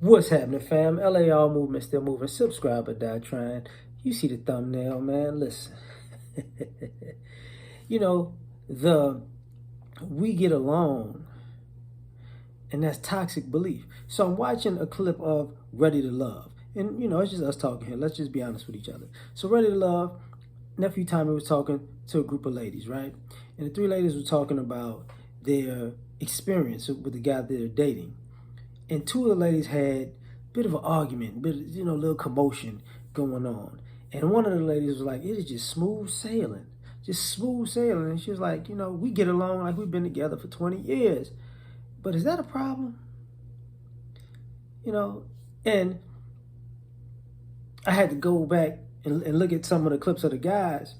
What's happening, fam? L.A.R movement still moving. Subscribe or die trying. You see the thumbnail, man. Listen. you know, the we get along, and that's toxic belief. So I'm watching a clip of Ready to Love. And, it's just us talking here. Let's just be honest with each other. So Ready to Love, nephew Tommy was talking to a group of ladies, right? And the three ladies were talking about their experience with the guy they're dating. And two of the ladies had a bit of an argument, a little commotion going on. And one of the ladies was like, it is just smooth sailing. Just smooth sailing. And she was like, we get along like we've been together for 20 years. But is that a problem? And I had to go back and look at some of the clips of the guys.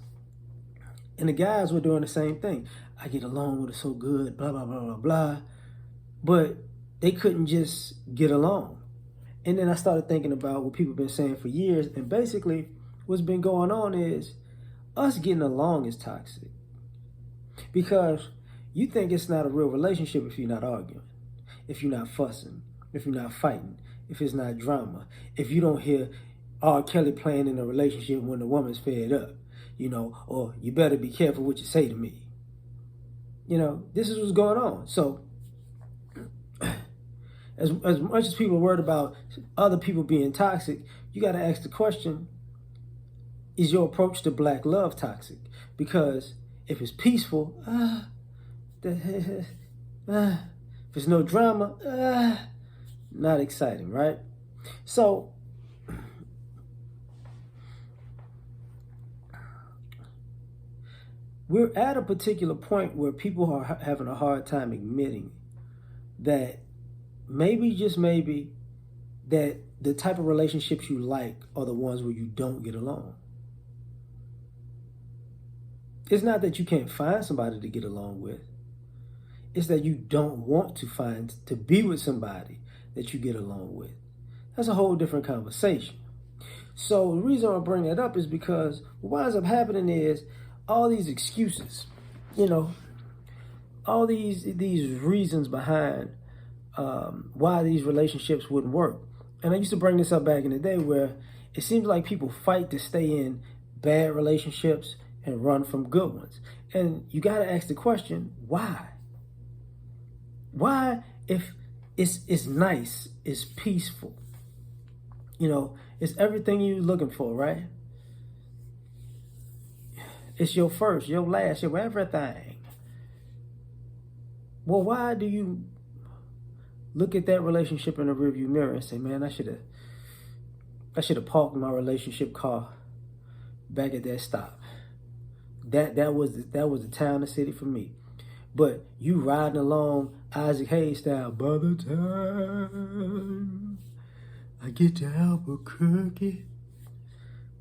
And the guys were doing the same thing. I get along with her so good, blah, blah, blah, blah, blah. But they couldn't just get along. And then I started thinking about what people have been saying for years. And basically, what's been going on is us getting along is toxic. Because you think it's not a real relationship if you're not arguing, if you're not fussing, if you're not fighting, if it's not drama, if you don't hear R. Kelly playing in a relationship when the woman's fed up, or you better be careful what you say to me. This is what's going on. So, as much as people are worried about other people being toxic, you got to ask the question, is your approach to black love toxic? Because if it's peaceful, if there's no drama, not exciting, right? So, we're at a particular point where people are having a hard time admitting that maybe, just maybe, that the type of relationships you like are the ones where you don't get along. It's not that you can't find somebody to get along with. It's that you don't want to be with somebody that you get along with. That's a whole different conversation. So the reason I bring that up is because what winds up happening is all these excuses, all these reasons behind why these relationships wouldn't work. And I used to bring this up back in the day where it seems like people fight to stay in bad relationships and run from good ones. And you got to ask the question, why? Why, if it's nice, it's peaceful, it's everything you're looking for, right? It's your first, your last, your everything. Well, why do you look at that relationship in the rearview mirror and say, man, I should have parked my relationship car back at that stop. That was the town, the city for me. But you riding along Isaac Hayes style, by the time I get to Albuquerque.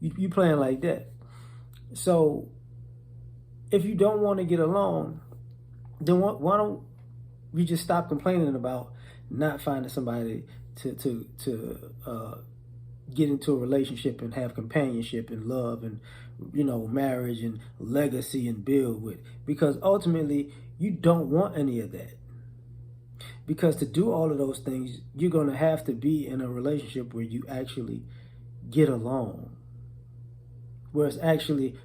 You playing like that. So if you don't want to get along, then why don't we just stop complaining about not finding somebody to get into a relationship and have companionship and love and marriage and legacy and build with? Because ultimately you don't want any of that. Because to do all of those things, you're going to have to be in a relationship where you actually get along, where it's actually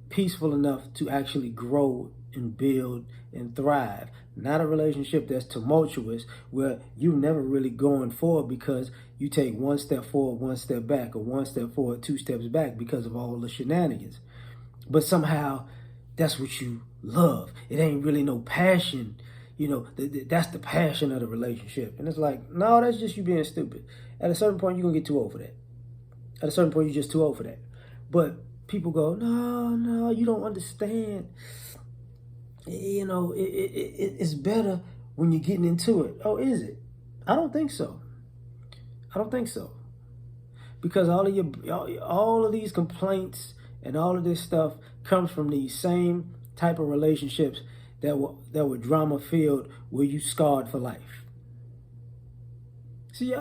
peaceful enough to actually grow and build and thrive. Not a relationship that's tumultuous where you're never really going forward because you take one step forward, one step back, or one step forward, two steps back because of all the shenanigans. But somehow that's what you love. It ain't really no passion. That's the passion of the relationship. And it's like, no, that's just you being stupid. At a certain point, you're going to get too old for that. At a certain point, you're just too old for that. But people go, no, you don't understand. It's better when you're getting into it. Oh, is it? I don't think so. Because all of these complaints and all of this stuff comes from these same type of relationships that were drama filled, where you scarred for life. See,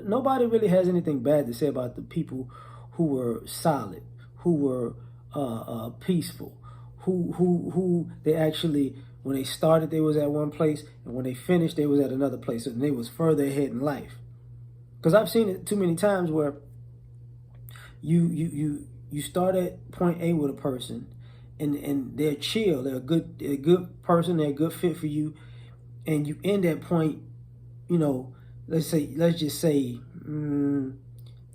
nobody really has anything bad to say about the people who were solid, who were peaceful, who they actually When they started, they was at one place, and when they finished, they was at another place, and they was further ahead in life. Because I've seen it too many times where you start at point A with a person, and they're chill, they're a good person, they're a good fit for you, and you end at point, you know, let's just say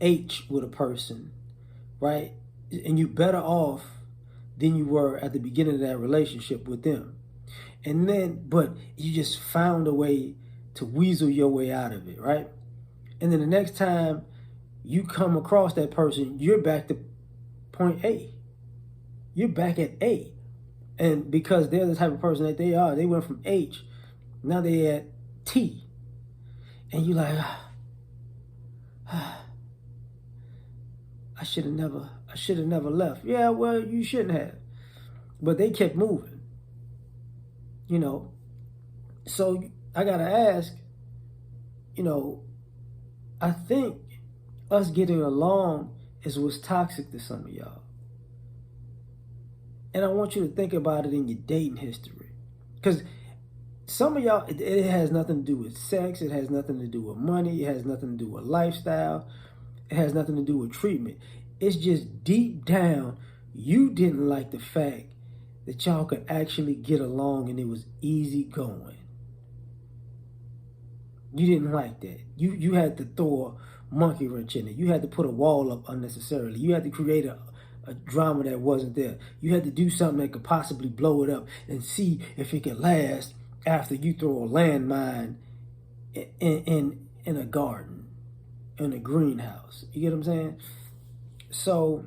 H with a person, right? And you better off than you were at the beginning of that relationship with them. And then, but you just found a way to weasel your way out of it, right? And then the next time you come across that person, you're back to point A. You're back at A. And because they're the type of person that they are, they went from H, now they at T. And you're like, I should have never left. Yeah, well, you shouldn't have. But they kept moving. You know. So I gotta ask, you know, I think us getting along is what's toxic to some of y'all. And I want you to think about it in your dating history. Because some of y'all, it has nothing to do with sex. It has nothing to do with money. It has nothing to do with lifestyle. It has nothing to do with treatment. It's just deep down, you didn't like the fact that y'all could actually get along and it was easy going. You didn't like that. You had to throw a monkey wrench in it. You had to put a wall up unnecessarily. You had to create a drama that wasn't there. You had to do something that could possibly blow it up and see if it could last after you throw a landmine in a garden, in a greenhouse. You get what I'm saying? So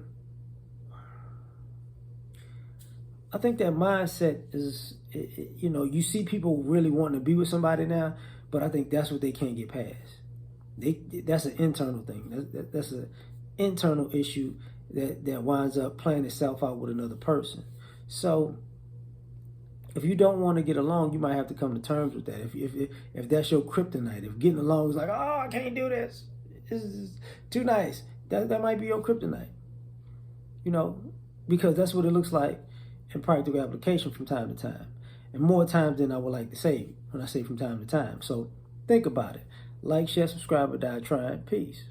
I think that mindset is, you know, you see people really wanting to be with somebody now, but I think that's what they can't get past. That's an internal thing. That's an internal issue that winds up playing itself out with another person. So if you don't want to get along, you might have to come to terms with that. If that's your kryptonite, if getting along is like, oh, I can't do this, this is too nice, that might be your kryptonite. You know, because that's what it looks like in practical application from time to time. And more times than I would like to say when I say from time to time. So think about it. Like, share, subscribe, or die trying. Peace.